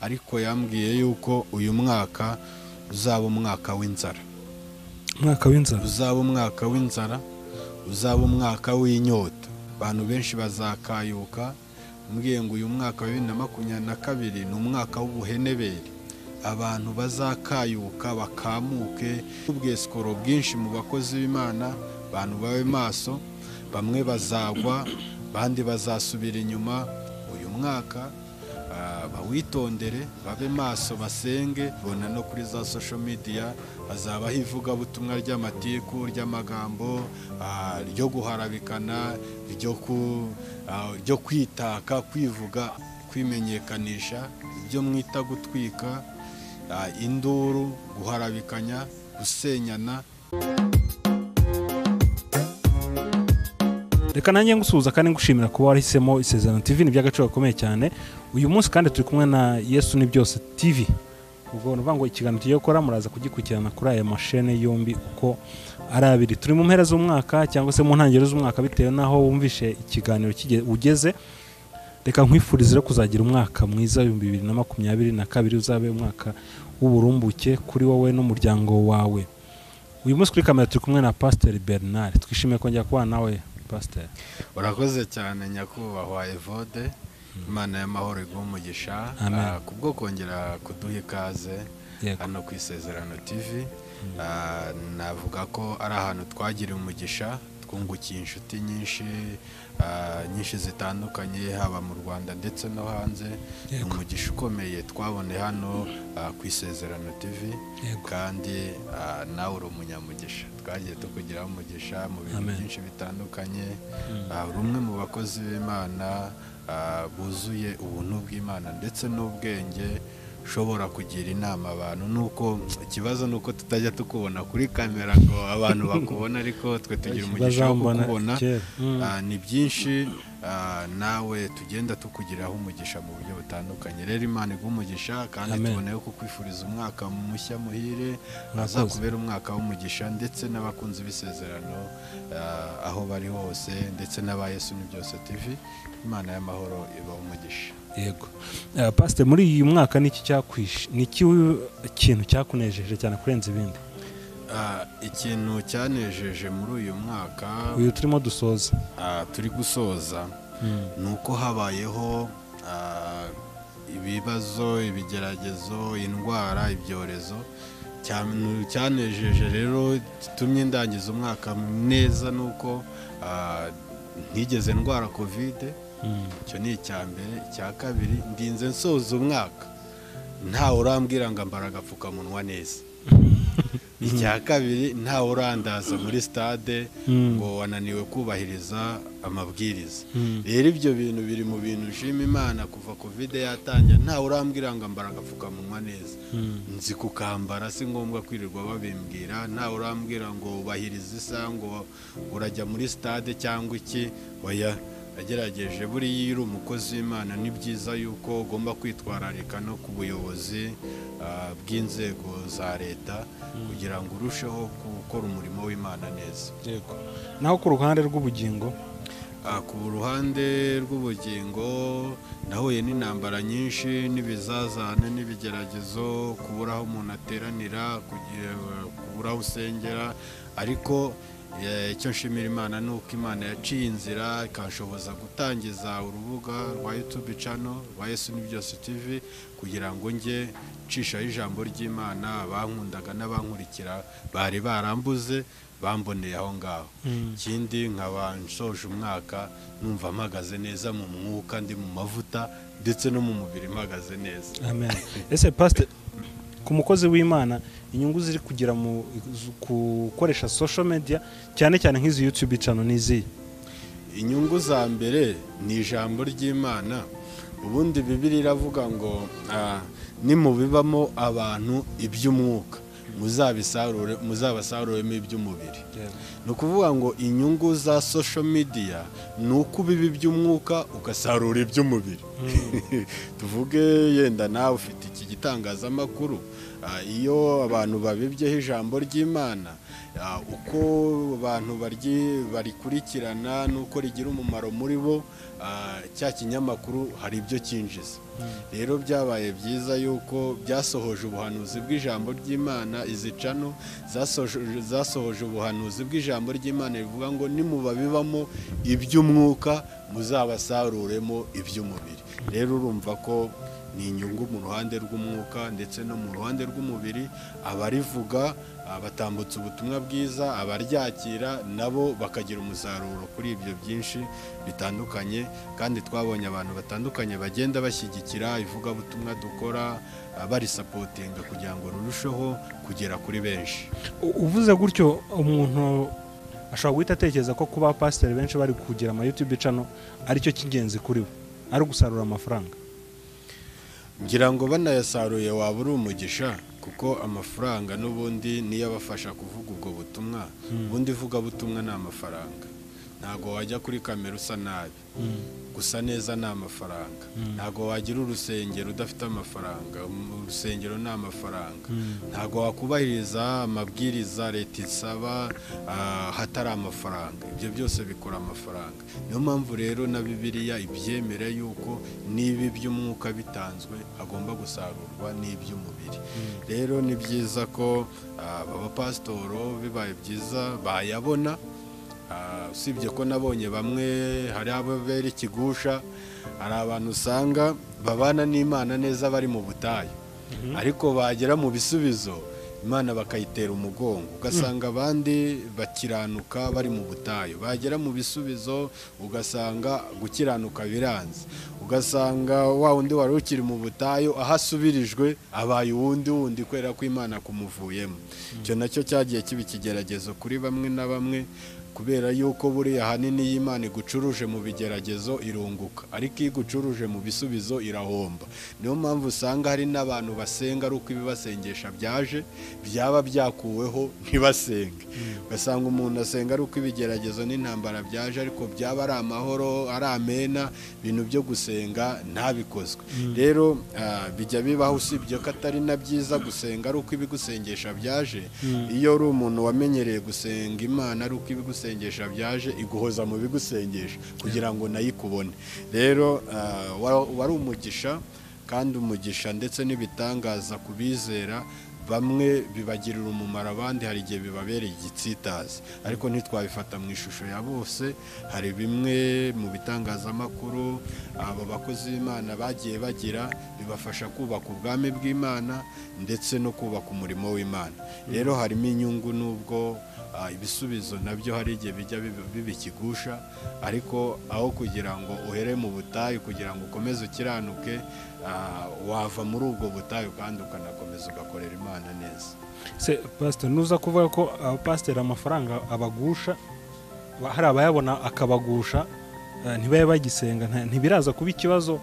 ariko yambwiye yuko uyu mwaka uzaba umwaka w'inzara. Umwaka w'inzara uzaba umwaka w'inzara, uzaba umwaka w'inyota. Abantu benshi bazakayuka. Mbwiye ngo uyu mwaka wa 2022 ni umwaka w'ubuhenebere. Abantu bazakayuka bakamuke, ubwesikoro bwinshi mu bakozi b'Imana. Abantu babe maso, bamwe bazagwa, bandi bazasubira inyuma. Uyu mwaka bawitondere, babe maso, basenge. Bona no kuri za social media hazaba hivuga butumwa ry'amatiku, ry'amagambo, ryo guharabikana, ryo kwitaka, kwivuga, kwimenyekanisha, ibyo mwita gutwika, induru, guharabikanya, gusenyana. Reka nanjye ngusuhuza kandi ngushimira kuba wahisemo Isezerano TV, ni by'agaciro gakomeye cyane. Uyu munsi kandi turi kumwe na Yesu ni byose TV. Ubwo nuvuga ngo ikiganiro tugiye gukora muraza kugikurikirana kuri aya mashene yombi uko ari abiri. Turi mu mpera z'umwaka cyangwa se mu ntangiriro z'umwaka bitewe naho wumvishe ikiganiro ugeze. Reka nkwifurize kuzagira umwaka mwiza 2022, uzabe umwaka w'uburumbuke kuri wowe n'umuryango wawe. Uyu munsi kuri kamera turi kumwe na Pasiteri Bernard. Twishimiye kongera kubana nawe Pasiteri. Urakoze cyane nyakubahwa Evode. Imana y'amahoro igumugisha kubwo kongera kuduha ikaze hano ku Isezerano TV. Navuga ko ari ahantu twagiriye umugisha, twungukiye inshuti nyinshi zitandukanye, haba mu Rwanda ndetse no hanze. Umugisha ukomeye twabone hano ku Isezerano TV, kandi nawe uri umunyamugisha. Twagiye tukugiraho umugisha mu bintu byinshi bitandukanye. Rumwe mu bakozi b'Imana buzuye ubuntu bw'Imana ndetse n'ubwenge, ushobora kugira inama abantu. Nuko ikibazo nuko tutajya tukubona kuri kamera ngo abantu bakubona, ariko twe tugira umugisha wo kukubona. Ni byinshi nawe tugenda tukugiraho umugisha mu buryo butandukanye. Rero Imana igumugisha, kandi tuboneyeho kukwifuriza umwaka mushya muhire, azakubera umwaka w'umugisha, ndetse n'abakunzi b'Isezerano aho bari hose, ndetse n'aba Yesu ni byose TV. Imana y'amahoro ibaho umugisha. Yego. Pasiteri, muri uyu mwaka niki cyakwishe? Niki kintu cyakunejeje cyane kurenza ibindi? Ikintu cyanejeje muri uyu mwaka uyu turimo dusoza, turi gusoza, nuko habayeho ibibazo, ibigeragezo, indwara, ibyorezo. Cyanejeje rero gitumye ndangiza umwaka neza, nuko ntigeze ndwara COVID. Icyo ni icyambere. Icya kabiri, ndinze nsoza umwaka ntawe urambwira ngo ambara agapfukamunwa neza. Icya kabiri, ntawe urandaza muri stade ngo wananiwe kubahiriza amabwiriza. Rero ibyo bintu biri mu bintu nshima Imana kuva COVID yatangira. Ntawe urambwira ngo ambara agapfukamunwa neza, nzi kukambara, si ngombwa kwirirwa babimbwira. Ntawe urambwira ngo ubahiriza isa, ngo urajya muri stade cyangwa iki. Oya, agerageje. Buriya uri umukozi w'Imana ni byiza yuko ugomba kwitwararika no ku buyobozi bw'inzego za leta, kugira ngo urusheho gukora umurimo w'Imana neza. Yego. Naho ku ruhande rw'ubugingo? Ku ruhande rw'ubugingo nahuye n'intambara nyinshi, n'ibizazane, n'ibigeragezo, kubura aho umuntu ateranira, kubura aho usengera. Ariko icyo nshimira Imana ni uko Imana yaciye inzira ikashoboza gutangiza urubuga rwa YouTube channel rwa Yesu ni byose TV, kugira ngo njye cishaho ijambo ry'Imana. Abankundaga n'abankurikira bari barambuze, bamboneye aho ngaho. Ikindi nkaba nsoje umwaka numva mpagaze neza mu mwuka, ndi mu mavuta, ndetse no mu mubiri mpagaze neza. Amen. Ese Pastor, ku mukozi w'Imana, inyungu ziri kugira mu gukoresha social media cyane cyane nk'izi YouTube channel nizi? Inyungu za mbere ni ijambo ry'Imana. Ubundi Bibiliya iravuga ngo nimubibamo abantu iby'umwuka, muzabasaruremo iby'umubiri. Ni ukuvuga ngo inyungu za social media ni uko ubiba iby'umwuka ugasarura iby'umubiri. tuvuge yenda nawe ufite iki gitangazamakuru, iyo abantu babibyeho ijambo ry'Imana, uko abantu barikurikirana nuko rigira umumaro muri bo, cya kinyamakuru hari ibyo cyinjiza. Rero byabaye byiza yuko byasohoje ubuhanuzi bw'ijambo ry'Imana. Izi cano zasohoje ubuhanuzi bw'ijambo ry'Imana rivuga ngo nimubabibamo iby'umwuka muzabasaruremo iby'umubiri. Rero urumva ko ni inyungu mu ruhande rw'umwuka ndetse no mu ruhande rw'umubiri. Abarivuga batambutse ubutumwa bwiza, abaryakira nabo bakagira umusaruro kuri ibyo byinshi bitandukanye. Kandi twabonye abantu batandukanye bagenda bashyigikira ivugabutumwa dukora, barisapotinga kugira ngo rurusheho kugera kuri benshi. Uvuze gutyo umuntu ashobora guhita atekereza ko kuba pasiteri benshi bari kugira ama YouTube channel aricyo cy'ingenzi kuri bo, ari gusarura amafaranga. Ngira ngo banayasaruye waba uri umugisha, kuko amafaranga n'ubundi niyo abafasha kuvuga ubwo butumwa. Ubundi vugabutumwa ni amafaranga. Ntago wajya kuri kamera usa nabi, gusa neza ni amafaranga. Ntago wagira urusengero udafite amafaranga, urusengero ni amafaranga. Ntago wakubahiriza amabwiriza leta isaba hatari amafaranga. Ibyo byose bikora amafaranga. Niyo mpamvu rero na Bibiliya ibyemera yuko nibi by'umwuka bitanzwe hagomba gusarurwa n'iby'umubiri. Rero ni byiza ko abapasitoro bibaye byiza bayabona. Usibye ko nabonye bamwe hari ababera ikigusha, hari abantu usanga babana n'Imana neza bari mu butayu, ariko bagera mu bisubizo Imana bakayitera umugongo. Ugasanga abandi bakiranuka bari mu butayu, bagera mu bisubizo ugasanga gukiranuka biranze. Ugasanga wa wundi wari ukiri mu butayu ahasubirijwe abaye uwundi kwera ko Imana kumuvuyemo. Icyo nacyo cyagiye kiba ikigeragezo kuri bamwe na bamwe, kubera yuko buriya hanini y'Imana igucuruje mu bigeragezo irunguka, ariko iyo igucuruje mu bisubizo irahomba. Niyo mpamvu usanga hari n'abantu basenga ari uko ibibasengesha byaje, byaba byakuweho ntibasenge. Ugasanga umuntu asenga ari uko ibigeragezo n'intambara byaje, ariko byaba ari amahoro, ari amena, ibintu byo gusenga ntabikozwe. Rero bijya bibaho, usibye ko atari na byiza gusenga ari uko ibigusengesha byaje. Iyo uri umuntu wamenyereye gusenga Imana ari uko ibigusengesha byaje, iguhoza mu bigusengesha kugira ngo nayikubone. Rero wari umugisha, kandi umugisha ndetse n'ibitangaza kubizera bamwe bibagirira umumaro, abandi hari igihe bibabereye igitsitazi, ariko ntitwabifata mu ishusho ya bose. Hari bimwe mu bitangazamakuru aba bakozi b'Imana bagiye bagira bibafasha kubaka ubwami bw'Imana ndetse no kubaka umurimo w'Imana. Rero harimo inyungu, nubwo ibisubizo nabyo hari igihe bijya biba ikigusha, ariko aho kugira ngo uhere mu butayu kugira ngo ukomeze ukiranuke, wava muri ubwo butayu kandi ukanakomeza ugakorera Imana neza. Se pastor, nuza kuvuga ko abapasiteri amafaranga abagusha, hari abayabona akabagusha ntibaye bagisenga, ntibiraza kuba ikibazo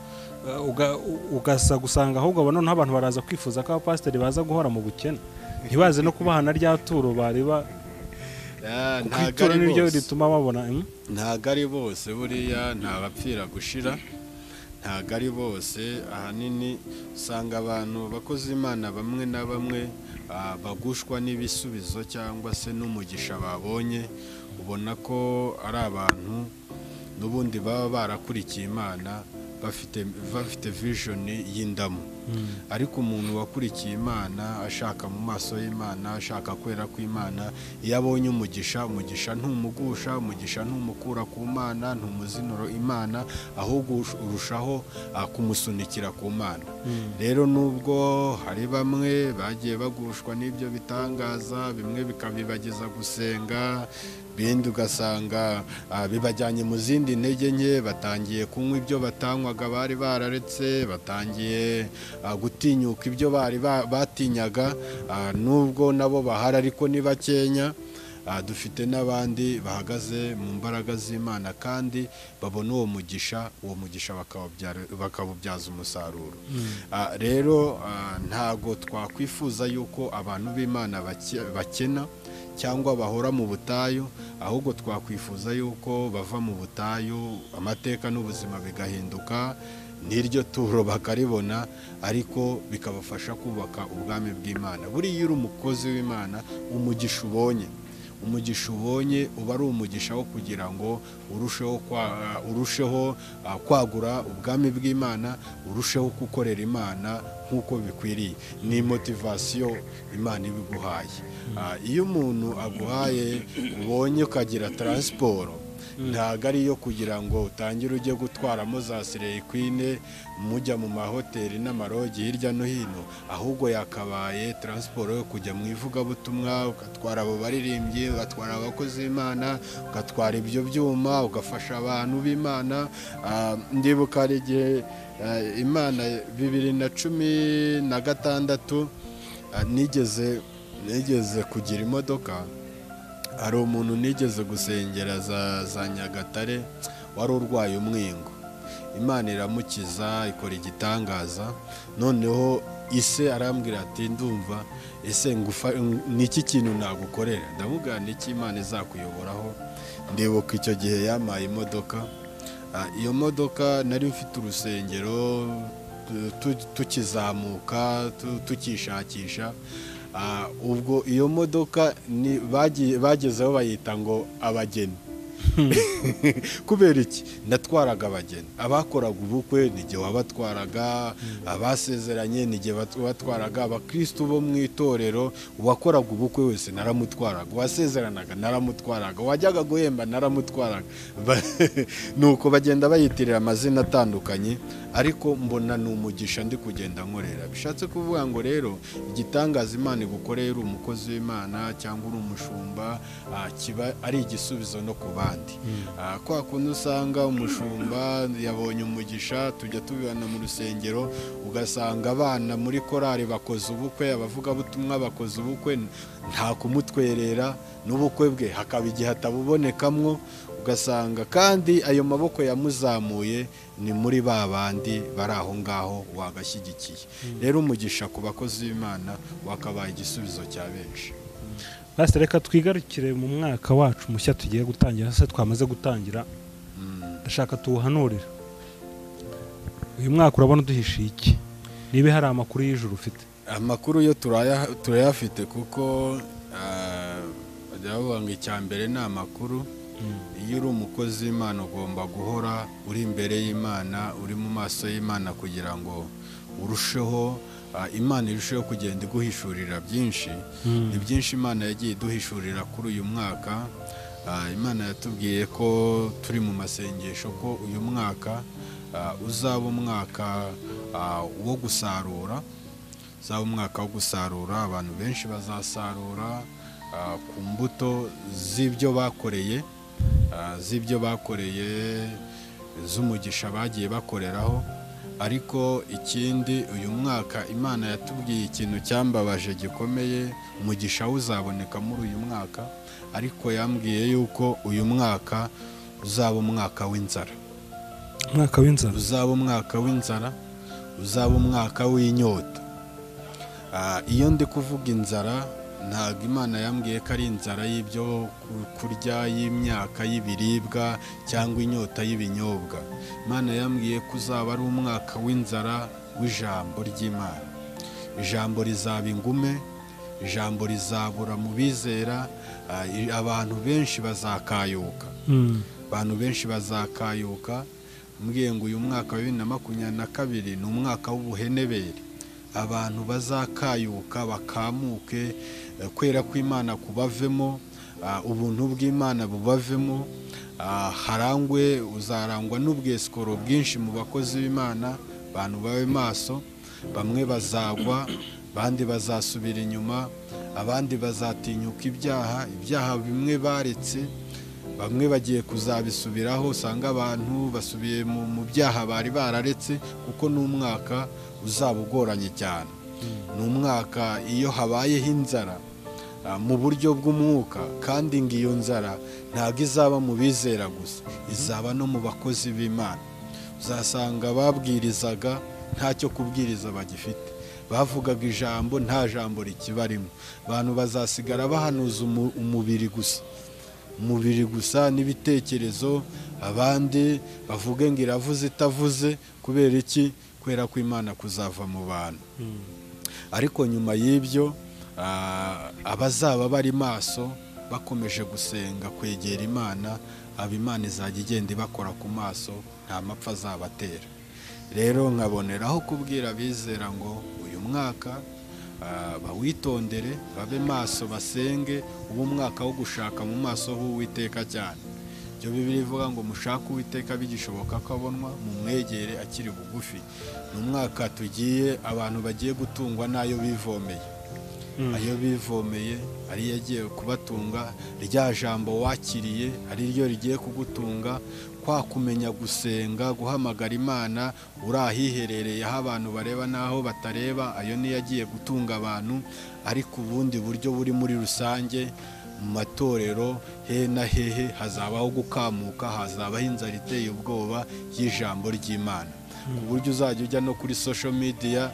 ugasa gusanga ahubwo abona n'abantu baraza kwifuza ko abapasiteri baza guhora mu bukene, ntibaze no kubahana rya turo bariba ntago niryo rituma babona. Ntago ari bose, buriya ntabapfira gushira, ntago ari bose. Ahanini usanga abantu bakoze Imana bamwe na bamwe bagushwa n'ibisubizo cyangwa se n'umugisha babonye. Ubona ko ari abantu n'ubundi baba barakurikiye Imana, bafite vision y'indamu. Ariko umuntu wakurikiye Imana ashaka mu maso y'Imana, ashaka kwera kw'Imana, iyo abonye umugisha ntumugusha, umugisha ntumukura ku Mana, ntumuzinuro Imana, ahubwo urushaho kumusunikira ku Mana. Rero nubwo hari bamwe bagiye bagushwa n'ibyo bitangaza, bimwe bikabibageza gusenga, bindi ugasanga bibajyanye mu zindi ntege nke, batangiye kunywa ibyo batanywaga bari bararetse, batangiye gutinyuka ibyo bari batinyaga, nubwo nabo bahari ariko ni bakenya. Dufite n'abandi bahagaze mu mbaraga z'Imana kandi babona uwo mugisha bakawubyaza umusaruro. Rero ntago twakwifuza yuko abantu b'Imana bakena cyangwa bahora mu butayu, ahubwo twakwifuza yuko bava mu butayu, amateka n'ubuzima bigahinduka, n'iryo turo bakaribona, ariko bikabafasha kubaka ubwami bw'Imana. Buriya uri umukozi w'Imana, umugisha ubonye uba ari umugisha wo kugira ngo urusheho kwagura ubwami bw'Imana, urusheho gukorera Imana nk'uko bikwiriye. Ni motivasiyo Imana ibiguhaye. Iyo umuntu aguhaye ubonye ukagira taransiporo, ntabwo ari iyo kugira ngo utangire ujye gutwaramo za sirekwine mujya mu mahoteli n'amarogi hirya no hino, ahubwo yakabaye taransiporo yo kujya mu ivugabutumwa, ugatwara abo baririmbyi, ugatwara abakozi b'Imana, ugatwara ibyo byuma, ugafasha abantu b'Imana. Ndibuka hari igihe Imana 2016 nigeze kugira imodoka. Hari umuntu nigeze gusengera za Nyagatare wari urwaye umwingo, Imana iramukiza, ikora igitangaza. Noneho ise arambwira ati ndumva ese niki kintu nagukorera? Ndamubwira niki Imana izakuyoboraho. Ndibuka icyo gihe yamaye imodoka. Iyo modoka nari mfite urusengero tukizamuka tukishakisha. Ubwo iyo modoka bagezeho bayita ngo abageni. Kubera iki? Natwaraga abageni, abakoraga ubukwe n'igihe wabatwaraga, abasezeranye n'igihe batwaraga, abakristo bo mu itorero, uwakoraga ubukwe wese naramutwaraga, uwasezeranaga naramutwaraga, wajyaga guhemba naramutwaraga. Nuko bagenda bayitirira amazina atandukanye, ariko mbona ni umugisha ndi kugenda nkorera. Bishatse kuvuga ngo rero igitangaza Imana igukoreye uri umukozi w'Imana cyangwa uri umushumba, kiba ari igisubizo no ku bandi. Kwa kundi usanga umushumba yabonye umugisha, tujya tubibana mu rusengero, ugasanga abana muri korari bakoze ubukwe, abavugabutumwa bakoze ubukwe, nta kumutwerera n'ubukwe bwe hakaba igihe atabubonekamwo. Ugasanga kandi ayo maboko yamuzamuye ni muri ba bandi bari aho ngaho wagashyigikiye. Rero umugisha ku bakozi b'Imana wakabaye igisubizo cya benshi. Basi reka twigarukire mu mwaka wacu mushya tugiye gutangira. Se twamaze gutangira, ndashaka tuwuhanurira. Uyu mwaka urabona duhishiye iki? Nibe hari amakuru y'ijuru ufite? Amakuru yo turayafite, kuko ngo icya mbere ni amakuru. Iyo uri umukozi w'Imana ugomba guhora uri imbere y'Imana, uri mu maso y'Imana, kugira ngo urusheho Imana irusheho kugenda iguhishurira byinshi. Ni byinshi Imana yagiye iduhishurira kuri uyu mwaka. Imana yatubwiye ko turi mu masengesho ko uyu mwaka uzaba umwaka wo gusarura. Uzaba umwaka wo gusarura, abantu benshi bazasarura ku mbuto z'ibyo bakoreye, z'umugisha bagiye bakoreraho. Ariko ikindi, uyu mwaka Imana yatubwiye ikintu cyambabaje gikomeye, umugisha uzaboneka muri uyu mwaka, ariko yambwiye yuko uyu mwaka uzaba umwaka w'inzara. Umwaka w'inzara? Uzaba umwaka w'inzara, uzaba umwaka w'inyota. Iyo ndi kuvuga inzara, ntabwo Imana yambwiye ko ari inzara y'ibyo kurya, y'imyaka, y'ibiribwa cyangwa inyota y'ibinyobwa. Imana yambwiye ko uzaba ari umwaka w'inzara w'ijambo ry'Imana. Ijambo rizaba ingume, ijambo rizabura mu bizera, abantu benshi bazakayuka. Abantu benshi bazakayuka. Mbwiye ngo uyu mwaka wa 2022 ni umwaka w'ubuhenebere. Abantu bazakayuka, bakamuke, kwera kw'Imana kubavemo, ubuntu bw'Imana bubavemo, uzarangwa n'ubwesikoro bwinshi mu bakozi b'Imana. Abantu babe maso, bamwe bazagwa, abandi bazasubira inyuma, abandi bazatinyuka ibyaha bimwe baretse, bamwe bagiye kuzabisubiraho. Usanga abantu basubiye mu byaha bari bararetse, kuko n'umwaka uzaba ugoranye cyane. Ni umwaka iyo habayeho inzara mu buryo bw'umwuka, kandi ngo iyo nzara ntabwo izaba mu bizera gusa, izaba no mu bakozi b'Imana. Uzasanga babwirizaga ntacyo kubwiriza bagifite, bavugaga ijambo nta jambo rikibarimo. Abantu bazasigara bahanuza umubiri gusa, umubiri gusa n'ibitekerezo, abandi bavuge ngo iravuze itavuze. Kubera iki? Kubera ko Imana kuzava mu bantu. Ariko nyuma y'ibyo abazaba bari maso bakomeje gusenga, kwegera Imana, Imana izajya igenda ibakora ku maso, nta mapfa azabatera. Rero nkaboneraho kubwira abizera ngo uyu mwaka bawitondere, babe maso, basenge, ubu mwaka wo gushaka mu maso h'Uwiteka cyane. Ibyo Bibiliya ivuga ngo mushake Uwiteka bigishoboka ko abonwa, mumwegere akiri bugufi. Ni umwaka tugiye, abantu bagiye gutungwa n'ayo bivomeye. Ayo bivomeye ariyo agiye kubatunga, rya jambo wakiriye ari ryo rigiye kugutunga. Kwa kumenya gusenga, guhamagara Imana uri ahiherereye, aho abantu bareba n'aho batareba, ayo niyo agiye gutunga abantu. Ariko ubundi buryo buri muri rusange mu matorero he na hehe hazabaho gukamuka, hazabaho inzara iteye ubwoba y'ijambo ry'Imana, ku buryo uzajya ujya no kuri social media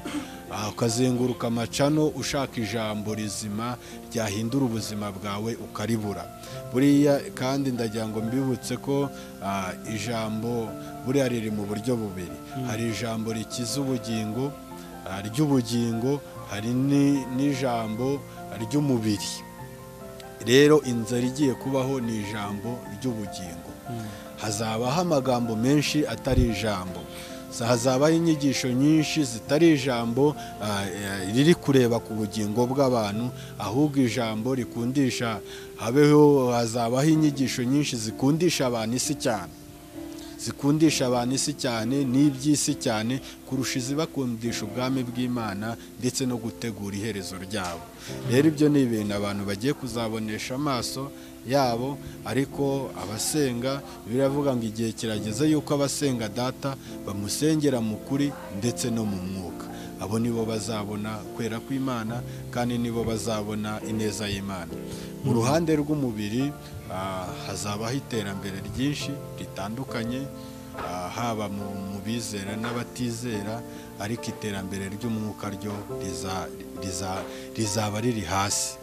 ukazenguruka amacano ushaka ijambo rizima ryahindura ubuzima bwawe ukaribura. Buriya kandi ndagira ngo mbibutse ko ijambo buriya riri mu buryo bubiri. Hari ijambo rikiza ubugingo ry'ubugingo, hari n'ijambo ry'umubiri. Rero inzara igiye kubaho ni ijambo ry'ubugingo. Hazabaho amagambo menshi atari ijambo, hazabaho inyigisho nyinshi zitari ijambo riri kureba ku bugingo bw'abantu, ahubwo ijambo rikundisha. Hazabaho inyigisho nyinshi zikundisha abantu isi cyane, zikundisha abantu isi cyane n'iby'isi cyane kurusha izibakundisha ubwami bw'Imana ndetse no gutegura iherezo ryabo. Rero ibyo ni ibintu abantu bagiye kuzabonesha amaso yabo. Ariko abasenga, biravuga ngo igihe kirageze yuko abasenga Data bamusengera mu kuri ndetse no mu mwuka. Abo nibo bazabona kwera kw'Imana kandi nibo bazabona ineza y'Imana. Mu ruhande rw'umubiri hazabaho iterambere ryinshi ritandukanye, haba mu bizera n'abatizera, ariko iterambere ry'umwuka ryo rizaba riri hasi,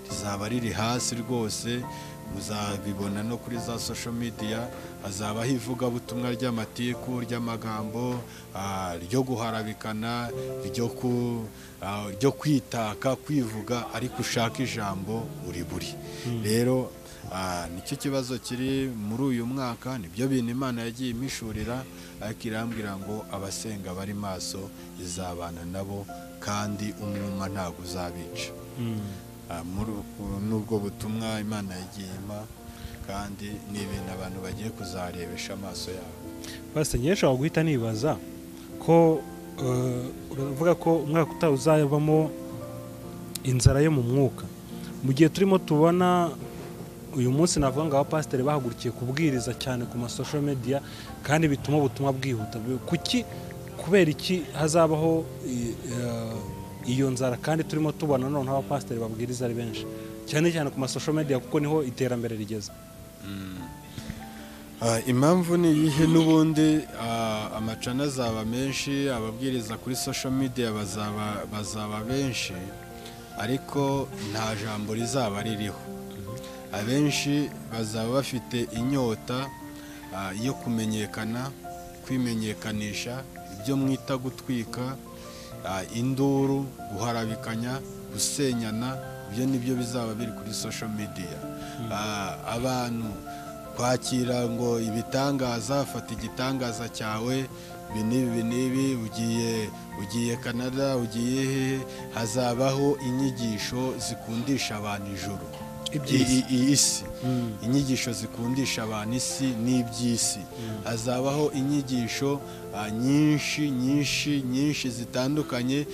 rizaba riri hasi rwose. Muzabibona no kuri za social media, hazabaho ivugabutumwa ry'amatiku, ry'amagambo, ryo guharabikana, ryo kwitaka, kwivuga, ariko ushaka ijambo uri buri. Rero nicyo kibazo kiri muri uyu mwaka, nibyo bintu Imana yagiye imishurira, ariko irambwira ngo abasenga bari maso izabana nabo kandi umwuma ntabwo uzabica. Nubwo butumwa Imana yagiye impa, kandi ni ibintu abantu bagiye kuzarebesha amaso yabo. Pasiteri, njyewe nshobora guhita nibaza ko uravuga ko umwaka utaha uzabamo inzara yo mu mwuka. Mu gihe turimo tubona uyu munsi navuga ngo abapasiteri bahagurukiye kubwiriza cyane ku masosho media, kandi bituma ubutumwa bwihuta. Kubera iki hazabaho iyo nzara kandi turimo tubona noneho abapasiteri babwiriza ari benshi cyane cyane ku masosho media, kuko niho iterambere rigeze? Impamvu ni iyihe? N'ubundi amacana azaba menshi, ababwiriza kuri social media bazaba benshi, ariko nta jambo rizaba ririho. Abenshi bazaba bafite inyota yo kumenyekana, kwimenyekanisha, ibyo mwita gutwika, induru, guharabikanya, gusenyana. Ibyo nibyo bizaba biri kuri social media. Abantu kwakira ngo ibitangaza, fata igitangaza cyawe, binibi ugiye Canada, ugiye hehe, hazabaho inyigisho zikundisha abantu ijuru, isi, inyigisho zikundisha abantu isi n'iby'isi. Hazabaho inyigisho nyinshi zitandukanye,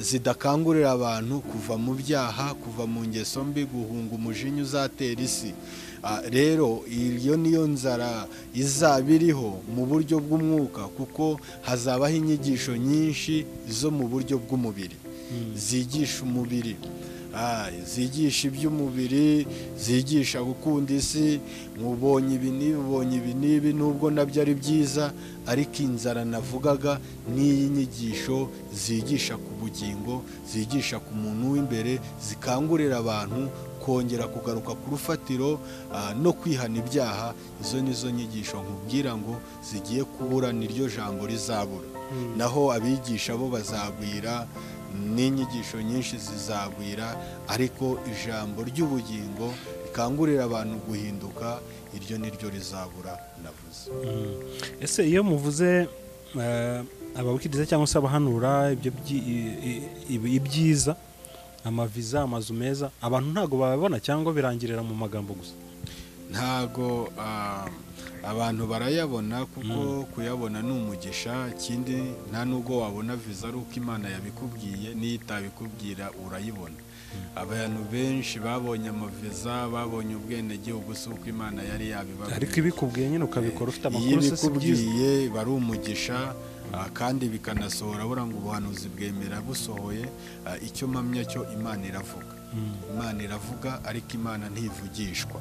zidakangurira abantu kuva mu byaha, kuva mu ngeso mbi, guhunga umujinya uzatera isi. Rero iyo niyo nzara izaba iriho mu buryo bw'umwuka, kuko hazabaho inyigisho nyinshi zo mu buryo bw'umubiri, zigisha umubiri. zigisha iby'umubiri, zigisha gukunda isi, mubonye ibi n'ibi nubwo nabyo ari byiza, ariko inzara navugaga n'iyi nyigisho zigisha ku bugingo, zigisha ku muntu w'imbere, zikangurira abantu kongera kugaruka ku rufatiro no kwihana ibyaha. Izo nizo nyigisho nkubwira ngo zigiye kubura, niryo jambo rizabura. Naho abigisha bo bazagwira, n'inyigisho nyinshi zizagwira, ariko ijambo ry'ubugingo rikangurira abantu guhinduka, iryo niryo rizabura navuze. Ese iyo muvuze ababwiriza cyangwa se abahanura ibyiza, amaviza, amazu meza, abantu ntago bababona cyangwa birangirira mu magambo gusa? Ntago abantu barayabona, kuko kuyabona ni umugisha. Ikindi nta nubwo wabona viza ari uko Imana yabikubwiye, niyo itabikubwira urayibona. Abantu benshi babonye amaviza, babonye ubwenegihugu si uko Imana yari yabibabwiye, ariko ibikubwiye nyine ukabikora ufite amakuru se si byiza. Ibikubwiye bari umugisha, kandi bikanasohora. Bura ngo ubuhanuzi bwemera busohoye. Icyo mpamya cyo Imana iravuga. Imana iravuga, ariko Imana ntivugishwa.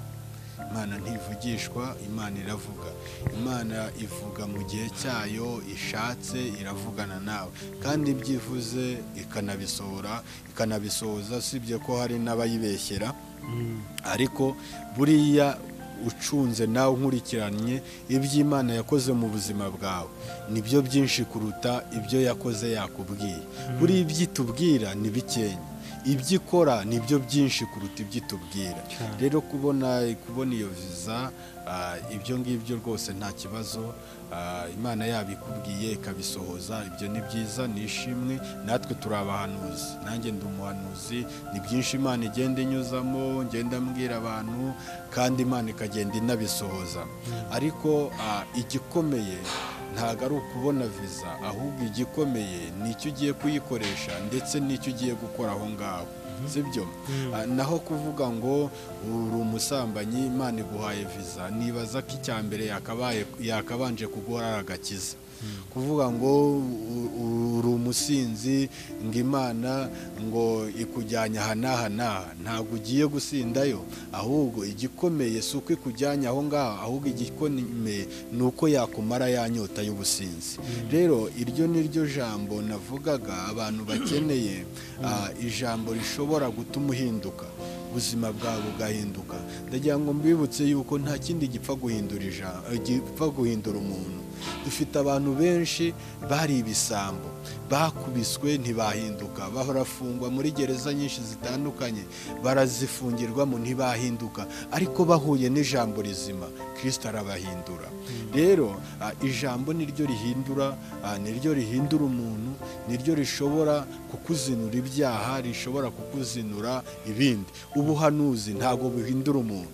Imana ntivugishwa, Imana iravuga. Imana ivuga mu gihe cyayo ishatse, iravugana nawe, kandi ibyivuze ikanabisohora, ikanabisohoza. Sibye ko hari n'abayibeshyera, ariko buriya ucunze nawe nkurikiranye iby'Imana yakoze mu buzima bwawe, nibyo byinshi kuruta ibyo yakoze yakubwiye. Buriya ibyo itubwira ni bikenya, ibyo ikora nibyo byinshi kuruta ibyo itubwira. Rero kubona iyo viza, ibyo ngibyo rwose nta kibazo. Imana yabikubwiye ikabisohoza, ibyo ni byiza, nishimwe. Natwe turi abahanuzi, nanjye ndi umuhanuzi. Ni byinshi Imana igenda inyuzamo, ngenda mbwira abantu, kandi Imana ikagenda inabisohoza. Ariko igikomeye ntabwo ari ukubona viza, ahubwo igikomeye ni icyo ugiye kuyikoresha, ndetse n'icyo ugiye gukora aho ngaho. Sibyo? Naho kuvuga ngo uri umusambanyi, Imana iguhaye viza, nibaza ko icya mbere yakabanje kuguha agakiza. Kuvuga ngo uri umusinzi, ngo Imana ngo ikujyanye aha n'aha n'aha, ntabwo ugiye gusindayo. Ahubwo igikomeye si uko ikujyanye aho ngaho, ahubwo igikomeye ni uko yakumara ya nyota y'ubusinzi. Rero iryo ni ryo jambo navugaga abantu bakeneye, ijambo rishobora gutuma uhinduka, ubuzima bwawe bugahinduka. Ndagira ngo mbibutse yuko nta kindi gipfa guhindura umuntu. Dufite abantu benshi bari ibisambo, bakubiswe ntibahinduka, barafungwa muri gereza nyinshi zitandukanye, barazifungirwamo ntibahinduka, ariko bahuye n'ijambo rizima, Kristo arabahindura. Rero ijambo niryo rihindura, niryo rihindura umuntu, niryo rishobora kukuzinura ibyaha, rishobora kukuzinura ibindi. Ubuhanuzi ntabwo buhindura umuntu,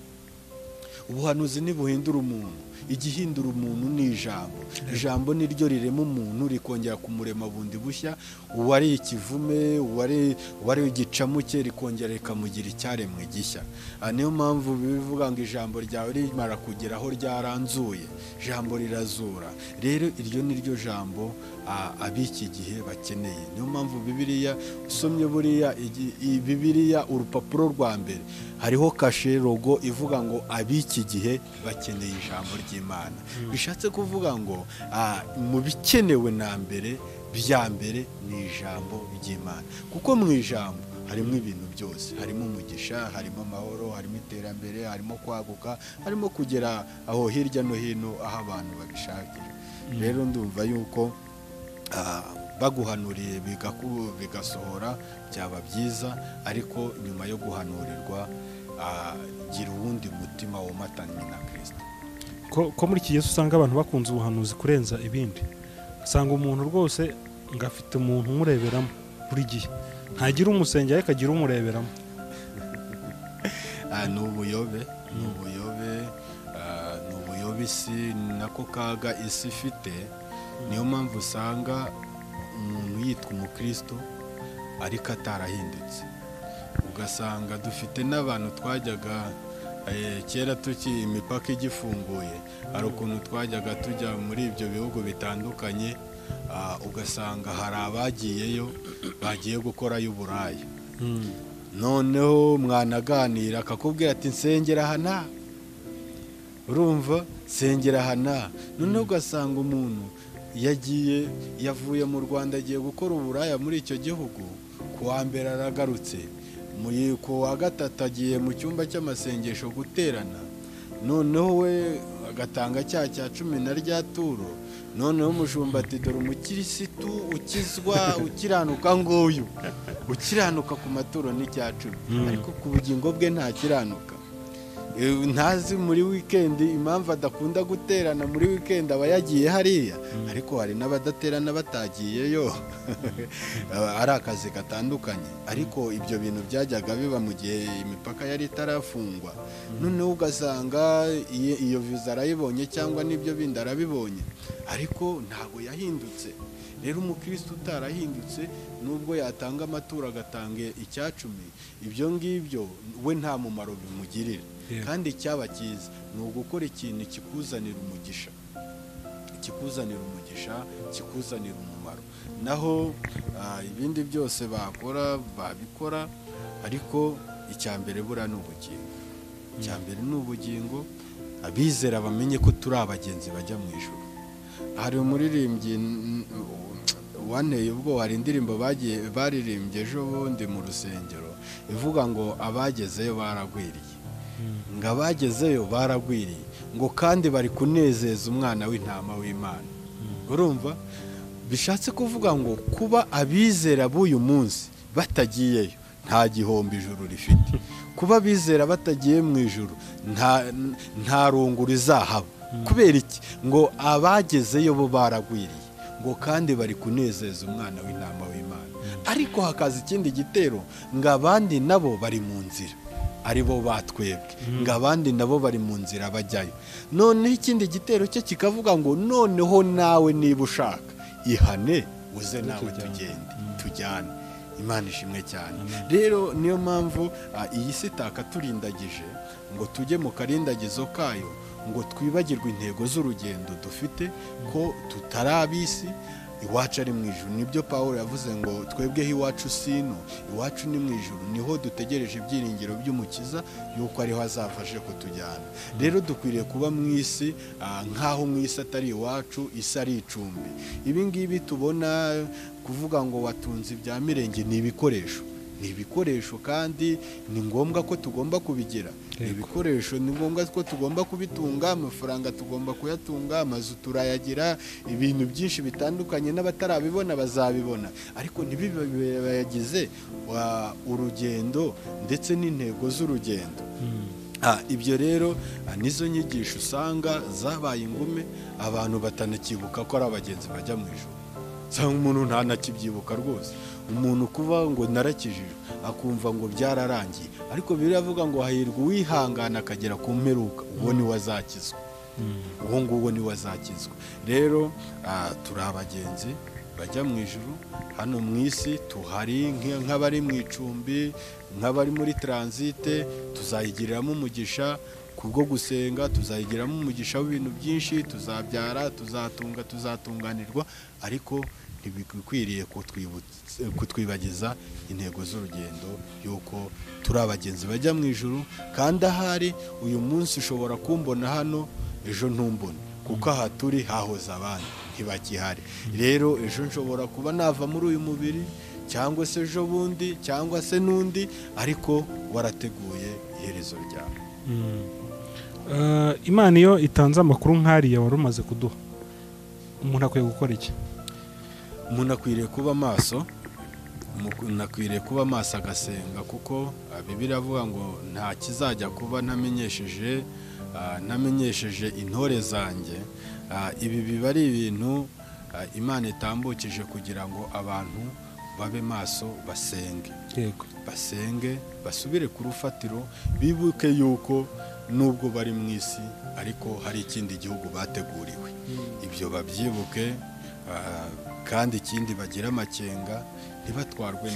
ubuhanuzi ntibuhindura umuntu. Igihindura umuntu ni ijambo. Ijambo niryo rirema umuntu, rikongera kumurema bundi bushya. Uwari ikivume, uwari igicamuke, rikongera rikamugira icyaremwe gishya. Niyo mpamvu bivuga ngo ijambo ryawe rimara kugera aho ryaranzuye, ijambo rirazura. Rero iryo niryo jambo ab'iki gihe bakeneye. Niyo mpamvu Bibiliya, usomye buriya Bibiliya urupapuro rwa mbere hariho kashe logo ivuga ngo ab'iki gihe bakeneye ijambo ry'Imana. Bishatse kuvuga ngo mu bikenewe na mbere bya mbere ni ijambo ry'Imana, kuko mu ijambo harimo ibintu byose. Harimo umugisha, harimo amahoro, harimo iterambere, harimo kwaguka, harimo kugera aho hirya no hino aho abantu babishakira. Rero ndumva yuko baguhanuriye bigasohora byaba byiza, ariko nyuma yo guhanurirwa gira uwundi mutima womatanye na Kristo. Ko muri iki gihe usanga abantu bakunze ubuhanuzi kurenza ibindi. Usanga umuntu rwose ngo afite umuntu umureberamo buri gihe, ntagira umusengera ariko agira umureberamo. Ni ubuyobe, isi nako kaga isi ifite. Niyo mpamvu usanga umuntu yitwa umukristo ariko atarahindutse. Ugasanga dufite n'abantu twajyaga kera imipaka igifunguye, hari ukuntu twajyaga tujya muri ibyo bihugu bitandukanye, ugasanga hari abagiyeyo bagiye gukorayo uburaya. noneho mwanaganira akakubwira ati nsengera hana, urumva nsengera hana. Noneho ugasanga umuntu yavuye mu Rwanda agiye gukora uburaya muri icyo gihugu, ku wa mbere aragarutse, ku wa gatatu agiye mu cyumba cy'amasengesho guterana, noneho we agatanga cya 10 na rya turo. Noneho umushumba ati dore umukirisitu ukizwa ukiranuka nguyu, ukiranuka ku maturo n'icya 10, ariko ku bugingo bwe nta kiranuka. Ntazi muri weekend impamvu adakunda guterana muri weekend aba yagiye hariya, ariko hari n'abadaterana batagiyeyo ari akazi gatandukanye. Ariko ibyo bintu byajyaga biba mu gihe imipaka yari itarafungwa. Noneho ugasanga iyo visa arayibonye cyangwa n'ibyo bindi arabibonye, ariko ntago yahindutse. Rero umukristo utarahindutse nubwo yatanga amaturo agatanga icya 10, ibyo ngibyo we nta mumaro bimugirira. Kandi cyaba cyiza ni ugukora ikintu kikuzanira umugisha, kikuzanira umumaro. Naho ibindi byose babikora, ariko icya mbere bura ni ubugingo. Icya mbere ni ubugingo, abizera bamenye ko turi abagenzi bajya mu ijuru. Hari umuririmbyi wanteye ubwo, hari indirimbo baririmbye ejo bundi mu rusengero ivuga ngo abagezeyo baragwiriye, ngo abagezeyo baragwiriye, ngo kandi bari kunezeza umwana w'intama w'Imana. Urumva bishatse kuvuga ngo kuba abizera b'uyu munsi batagiyeyo nta gihombo ijuru rifite. Kuba abizera batagiye mu ijuru nta rungu rizahaba. Kubera iki? Ngo abagezeyo bo baragwiriye, ngo kandi bari kunezeza umwana w'intama w'Imana. Ariko hakaza ikindi gitero, ngo abandi nabo bari mu nzira, ari bo batwebwe, ngo abandi nabo bari mu nzira bajyayo. Noneho ikindi gitero cyo kikavuga ngo noneho nawe niba ushaka ihane uze nawe tujyane. Imana ishimwe cyane. Rero niyo mpamvu iyi si itakaturindagije ngo tujye mu karindagizo kayo, ngo twibagirwe intego z'urugendo dufite, ko tutari ab'isi, iwacu ari mu ijuru. Nibyo Pawulo yavuze ngo twebweho iwacu sino, iwacu ni mu ijuru, niho dutegereje ibyiringiro by'umukiza yuko ariho azafashe kutujyana. Rero dukwiriye kuba mu isi nk'aho mu isi atari iwacu, isi ari icumbi. Ibi ngibi tubona kuvuga ngo watunze ibya mirenge ni ibikoresho, kandi ni ngombwa ko tugomba kubigira. Ibikoresho ni ngombwa ko tugomba kubitunga, amafaranga tugomba kuyatunga, amazu turayagira, ibintu byinshi bitandukanye n'abatarabibona bazabibona, ariko ntibibagize urugendo ndetse n'intego z'urugendo. Ibyo rero nizo nyigisho usanga zabaye ingume, abantu batanakibuka ko ari abagenzi bajya mu ijuru. Cyangwa umuntu ntanakibyibuka rwose. Umuntu kuva ngo narakijijwe akumva ngo byararangiye, ariko biravuga ngo hahirwa uwihangana akagera ku mperuka, uwo ni wazakizwa. Uwo nguwo ni wazakizwa. Rero turi abagenzi bajya mu ijuru. Hano mu isi tuhari nk'abari mu icumbi, nk'abari muri transite, tuzayigiriramo umugisha kubwo gusenga, tuzayigiramo umugisha w'ibintu byinshi, tuzabyara, tuzatunga, tuzatunganirwa, ariko ntibikwiriye kutwibagiza intego z'urugendo yuko turi abagenzi bajya mu ijuru. Kandi ahari uyu munsi ushobora kumbona hano, ejo ntumbone, kuko aha turi hahoze abandi ntibakihari. Rero ejo nshobora kuba nava muri uyu mubiri, cyangwa se ejo bundi, cyangwa se n'undi, ariko warateguye iherezo ryawe. Imana iyo itanze amakuru nk'ariya wari umaze kuduha, umuntu akwiye gukora iki? Umuntu akwiriye kuba maso, agasenga, kuko Bibiliya avuga ngo nta kizajya kuba ntamenyesheje intore zanjye. Ibi biba ari ibintu Imana itambukije kugira ngo abantu babe maso, basenge, basubire ku rufatiro, bibuke yuko nubwo bari mu isi ariko hari ikindi gihugu bateguriwe. Ibyo babyibuke, kandi ikindi bagira amakenga, ntibatwarwe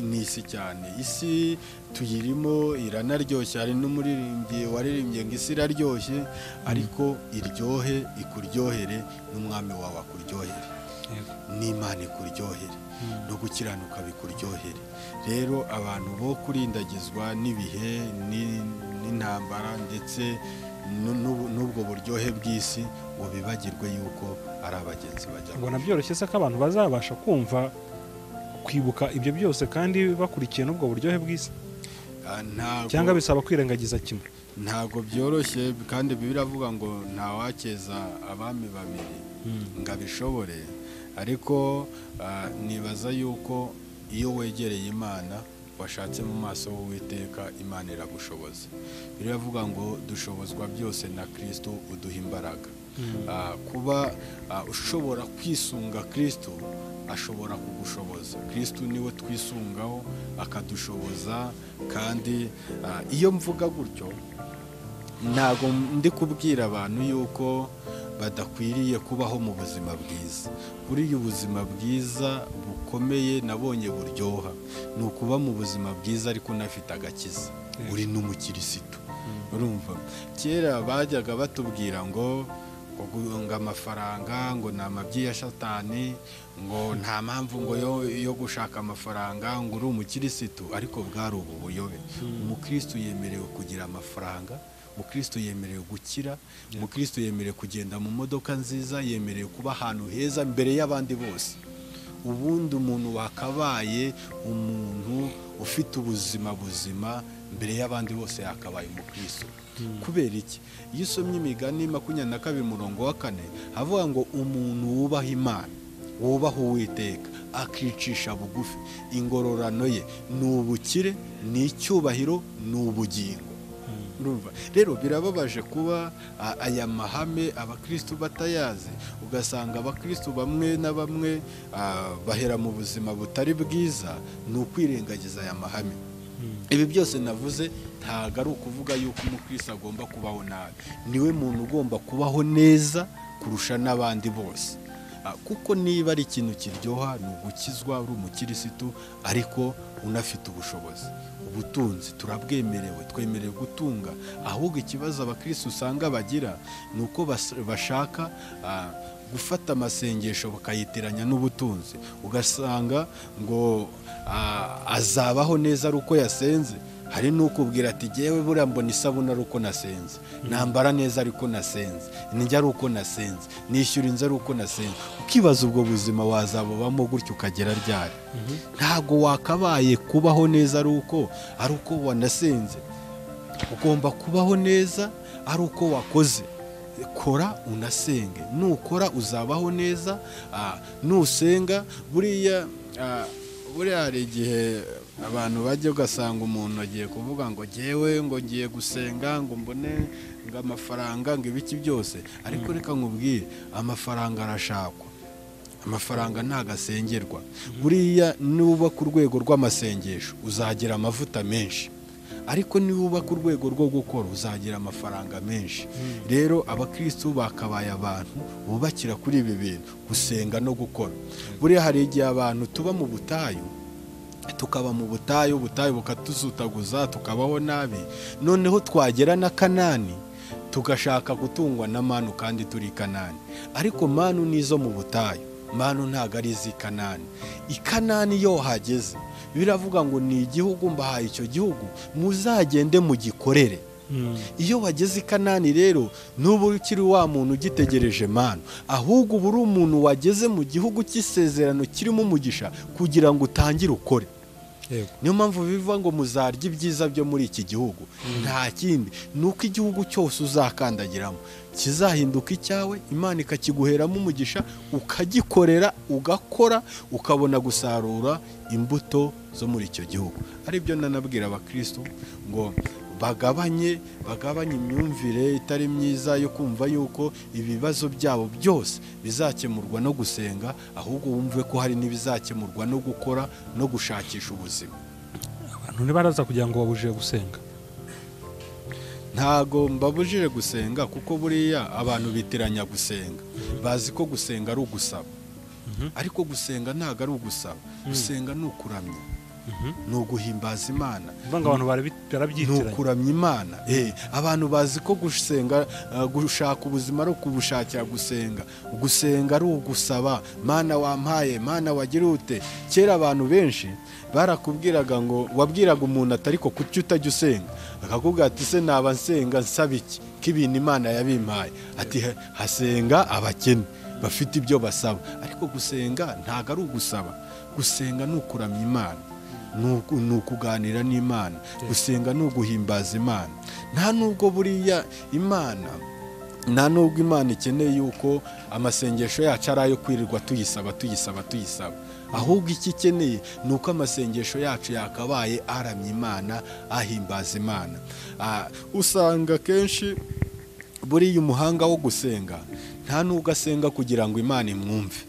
n'isi cyane. Isi tuyirimo iranaryoshye. Hari n'umuririmbyi waririmbye ngo isi iraryoshye, ariko iryohe ikuryohere n'umwami wawe akuryohere. n'Imana ikuryohere no gukiranuka bikuryohere. Rero abantu bo kurindagizwa n'ibihe n'intambara ndetse n'ubwo buryohe bw'isi ngo bibagirwe yuko ari abagenzi bajya. Ngo nabyoroshye se ko abantu bazabasha kumva kwibuka ibyo byose kandi bakurikiye n'ubwo buryohe bw'isi, cyangwa bisaba kwirengagiza kimwe? Ntabwo byoroshye, kandi biravuga ngo ntawakeza abami babiri ngo abishobore, ariko nibaza yuko iyo wegereye Imana washatse mu maso y'Uwiteka, Imana iragushoboza. Biravuga ngo dushobozwa byose na Kristo uduha imbaraga. Kuba ushobora kwisunga Kristo, ashobora kugushoboza. Kristo niwe twisungaho akadushoboza. Kandi iyo mvuga gutyo ntago ndi kubwira abantu yuko badakwiriye kubaho mu buzima bwiza. Buriya ubuzima bwiza bukomeye nabonye buryoha ni ukuba mu buzima bwiza ariko unafite agakiza, uri n'umukirisitu. Urumva kera bajyaga batubwira ngo amafaranga ngo ni amabyi ya Satani, ngo nta mpamvu ngo yo gushaka amafaranga ngo uri umukirisitu, ariko bwari ubu buyobe. Umukristo yemerewe kugira amafaranga, umukristo yemerewe gukira, umukristo yemerewe kugenda mu modoka nziza, yemerewe kuba ahantu heza mbere y'abandi bose. Ubundi umuntu wakabaye umuntu ufite ubuzima buzima mbere y'abandi bose yakabaye umukristo. Kubera iki? Iyo usomye Imigani 22:4 havuga ngo umuntu wubaha Imana, wubaha Uwiteka, akicisha bugufi, ingororano ye ni ubukire, ni icyubahiro, ni ubugingo. Rero birababaje kuba aya mahame abakristo batayazi, ugasanga abakristo bamwe na bamwe bahera mu buzima butari bwiza, ni ukwirengagiza aya mahame. Ibi byose navuze ntago ari ukuvuga yuko umukristo agomba kubaho nabi, niwe muntu ugomba kubaho neza kurusha n'abandi bose. Kuko niba ari ikintu kiryoha ni ugukizwa uri umukirisitu ariko unafite ubushobozi. Ubutunzi turabwemerewe, twemerewe gutunga, ahubwo ikibazo abakristo usanga bagira ni uko bashaka gufata amasengesho bakayitiranya n'ubutunzi. Ugasanga ngo azabaho neza ari uko yasenze. Hari n'ukubwira ati jyewe buriya mbona isabune ari uko nasenze, nambara neza ariko nasenze, njya ari uko nasenze, nishyura inzu ari uko nasenze. Ukibaza ubwo buzima wazabubamo gutyo ukagera ryari? Ntago wakabaye kubaho neza ari uko wanasenze. Ugomba kubaho neza ari uko wakoze. Kora unasenge, nukora uzabaho neza, nusenga. Buriya hari igihe abantu bajya ugasanga umuntu agiye kuvuga ngo jyewe ngo ngiye gusenga ngo mbone ngo amafaranga ngo ibiki byose, ariko reka nkubwire, amafaranga arashakwa, amafaranga ntagasengerwa. Buriya nuba ku rwego rw'amasengesho uzagira amavuta menshi, ariko niba ku rwego rwo gukora uzagira amafaranga menshi. Rero abakristo bakabaye abantu bubakira kuri ibi bintu, gusenga no gukora. Buriya hari igihe abantu tuba mu butayu, tukaba mu butayu bukatuzutaguza, tukabaho nabi, noneho twagera na Kanani tugashaka gutungwa na manu kandi turi Kanani. Ariko manu nizo mu butayu, manu ntago ari izi Kanani. Ikanani yo hageze biravuga ngo ni igihugu mbahaye, icyo gihugu muzagende mugikorere. Iyo wageze Kanani rero nubu ukiri wa muntu ugitegereje manu, ahubwo buri umuntu wageze mu gihugu cy'isezerano kirimo umugisha kugira ngo utangire ukore. Niyo mpamvu bivuga ngo muzarya ibyiza byo muri iki gihugu. Nta kindi, nuko igihugu cyose uzakandagiramo kizahinduka icyawe, Imana ikakiguheramo umugisha, ukagikorera, ugakora, ukabona gusarura imbuto zo muri icyo gihugu. Ari byo nanabwira abakristo ngo bagabanye imyumvire itari myiza yo kumva yuko ibibazo byabo byose bizakemurwa no gusenga, ahubwo wumve ko hari n'ibizakemurwa no gukora no gushakisha ubuzima. Abantu ntibaraza kugira ngo babujije gusenga. Ntago mbabujije gusenga, kuko buriya abantu bitiranya gusenga, bazi ko gusenga ari ugusaba. Ariko gusenga ntago ari ugusaba, gusenga ni ukuramya. ni uguhimbaza Imana, uvanga abantu barabyitiranye, ni ukuramya Imana. Abantu bazi ko gusenga, gushaka ubuzima ari ukubushakira gusenga, gusenga ari ugusaba, Mana wampaye, Mana wagira ute. Kera abantu benshi barakubwiraga ngo, wabwiraga umuntu atari ko kuki utajya usenga, akakubwira ati se naba nsenga nsaba iki k'ibintu Imana yabimpaye, ati hasenga abakene bafite ibyo basaba. Ariko gusenga ntago ari ugusaba, gusenga ni ukuramya Imana, ni ukuganira n'Imana, gusenga ni uguhimbaza Imana. Nta nubwo buriya Imana, nta nubwo Imana ikeneye yuko amasengesho yacu ari ayo kwirirwa tuyisaba, ahubwo icyo ikeneye ni uko amasengesho yacu yakabaye aramya Imana, ahimbaza Imana. Usanga kenshi buriya umuhanga wo gusenga nta nubwo asenga kugira ngo Imana imwumve,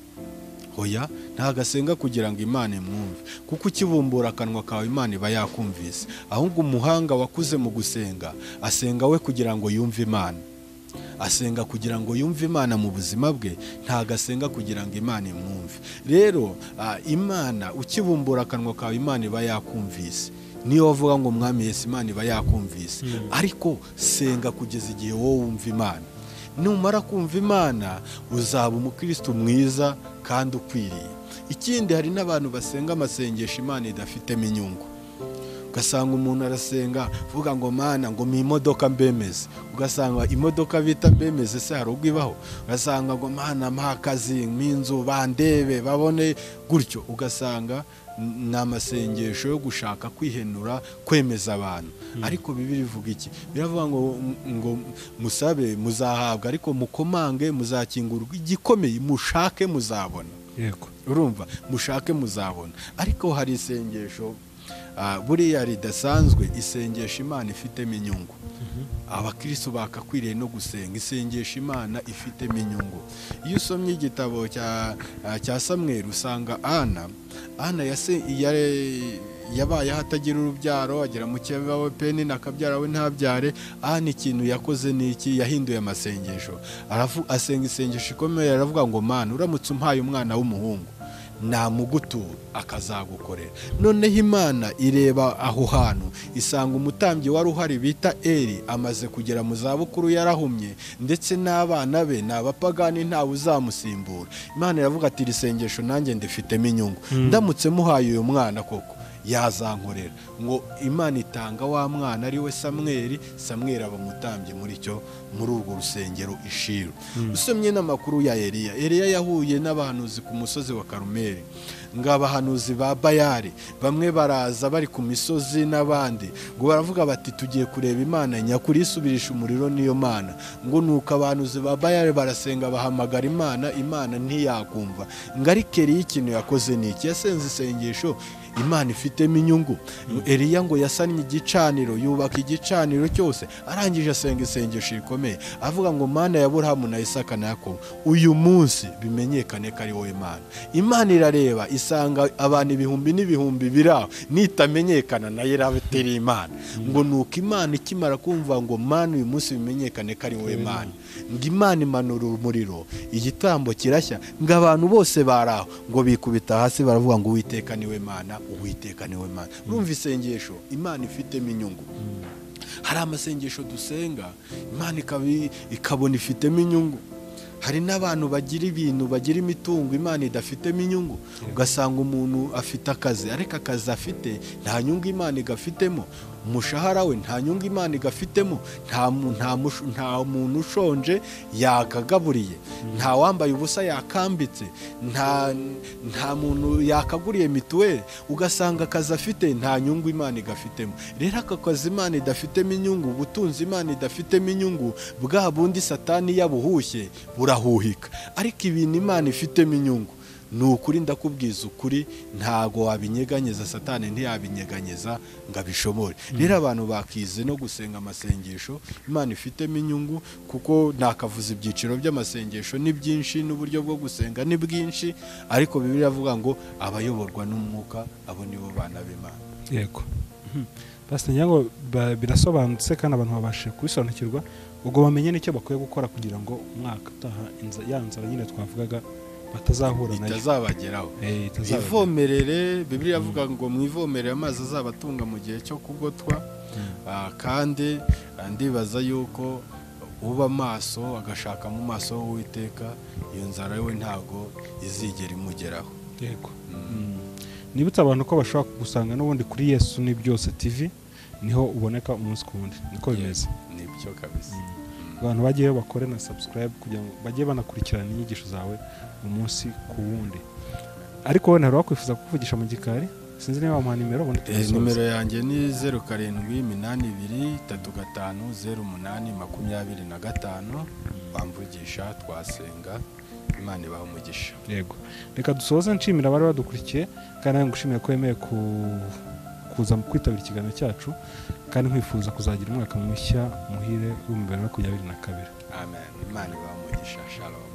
hoya, ntago asenga kugira ngo Imana imwumve, kuko ukibumbura akanwa kawe Imana iba yakumvise. Ahubwo umuhanga wakuze mu gusenga asenga we kugira ngo yumve Imana, asenga kugira ngo yumve Imana mu buzima bwe, ntago asenga kugira ngo Imana imwumve. Rero Imana ukibumbura akanwa kawe Imana iba yakumvise, niyo wavuga ngo Mwami Yesu Imana iba yakumvise. Ariko senga kugeza igihe wowe wumva Imana. Numara kumva Imana uzaba umukristo mwiza kandi ukwiriye. Ikindi, hari n'abantu basenga amasengesho Imana idafitemo inyungu. Ugasanga umuntu arasenga vuga ngo Mana ngo mu imodoka mbemeze, ugasanga imodoka bita mbemeze se hari ubwo ibaho. Ugasanga ngo Mana mpa akazi, m'inzu bandebe babone gutyo. Ugasanga ni amasengesho yo gushaka kwihenura, kwemeza abantu. Ariko Bibiliya ivuga iki? Biravuga ngo musabe muzahabwa, ariko mukomange muzakingurwa, igikomeye mushake muzabona. Yego, urumva, mushake muzabona. Ariko hari isengesho buriya ridasanzwe, isengesho Imana ifitemo inyungu. Abakristo bakakwiriye no gusenga isengesho Imana ifitemo inyungu. Iyo usomye igitabo cya Samweli usanga Ana yabaye hatagira urubyaro, agera mu cyeba we Peni nakabyara we ntabyare. Ana ikintu yakoze niki? Yahinduye amasengesho, asenga isengesho ikomeye, aravuga ngo Mana uramutse umpaye umwana w'umuhungu namugutura akazagukorera. Noneho Imana ireba aho hantu isanga umutambyi wari uhari bita Eli amaze kugera mu zabukuru, yarahumye, ndetse n'abana be n'abapagani ntawe uzamusimbura. Imana iravuga ati isengesho nanjye ndifitemo inyungu, ndamutse muhaye uyu mwana koko yazankorera. Ngo Imana itanga wa mwana ari we Samweli aba umutambyi muri urwo rusengero Ishiro. Usomye n'amakuru ya Eliya yahuye n'abahanuzi ku musozi wa Karumeli, ngo abahanuzi ba Bayali bamwe baraza bari ku misozi n'abandi, ngo baravuga bati tugiye kureba Imana nyakuri isubirisha umuriro niyo Mana. Ngo nuko abahanuzi ba Bayali barasenga bahamagara Imana ntiyakumva. Ngo ariko Eliya ikintu yakoze niki? Yasenze isengesho Imana ifitemo inyungu. Eliya ngo yasannye igicaniro, yubaka igicaniro cyose, arangije asenga isengesho rikomeye, avuga ngo Mana ya Aburahamu na Isaka na Yakobo, uyu munsi bimenyekane ko ari wowe Mana. Imana irareba isanga abantu ibihumbi n'ibihumbi biraho, nitamenyekana nayo irabatera Imana. Ngo nuko Imana ikimara kumva ngo Mana uyu munsi bimenyekane ko ari wowe Mana, ngo Imana imanura umuriro, igitambo kirashya, ngo abantu bose baraho ngo bikubita hasi baravuga ngo Uwiteka niwe Mana, Uwiteka niwe Mana. Urumva isengesho Imana ifitemo inyungu. Hari amasengesho dusenga Imana ikabona ifitemo inyungu. Hari n'abantu bagira ibintu, bagira imitungo Imana idafitemo inyungu. Ugasanga umuntu afite akazi, ariko akazi afite nta nyungu Imana igafitemo. Umushahara we nta nyungu Imana igafitemo. Nta muntu ushonje yakagaburiye, nta wambaye ubusa yakambitse, nta muntu yakaguriye mituweli. Ugasanga akazi afite nta nyungu Imana igafitemo. Rero aka kazi Imana idafitemo inyungu, ubutunzi Imana idafitemo inyungu, bwa bundi Satani yabuhushye burahuhika. Ariko ibintu Imana ifitemo inyungu, ni ukuri ndakubwiza ukuri, ntago wabinyeganyeza, Satani ntiyabinyeganyeza ngo abishobore. Rero abantu bakize no gusenga amasengesho Imana ifitemo inyungu, kuko nakavuza ibyiciro by'amasengesho ni byinshi, n'uburyo bwo gusenga ni bwinshi, ariko Bibiliya avuga ngo abayoborwa n'umwuka abo nibo bana b'Imana. Yego. Pasiteri ngo birasobanutse kandi abantu babashe kubisobanukirwa, ubwo bamenye n'icyo bakwiye gukora kugira ngo umwaka utaha ya nzara nyine twavugaga batazahura nayo itazabageraho. Ivomerere, Bibiliya avuga ngo mwivomerere amazi azabatunga mu gihe cyo kugotwa. Kandi ndibaza yuko uba maso agashaka mu maso y'Uwiteka, iyo nzara we ntago izigera imugeraho. Yego. Nibutse abantu ko bashobora kugusanga n'ubundi kuri Yesu ni byose TV, niho uboneka umunsi ku wundi. Niko bimeze. Nibyo kabisa. Abantu bagiye bakore na subscribe kugira ngo bajye banakurikirana inyigisho zawe umunsi ku wundi. Ariko wowe ntari wakwifuza kuvugisha mu gikari? Sinzi niba wamuha nimero ubundi tunasoza. Nimero yanjye ni 0782350825. Bamvugisha twasenga, Imana ibaha umugisha. Yego. Reka dusoze nshimira abari badukurikiye kandi ngushimiye ko yemeye kuza kwitabira ikiganiro cyacu kandi nkwifuza kuzagira umwaka mushya muhire w'2022. Amen. Imana ibaha umugisha. Shalom.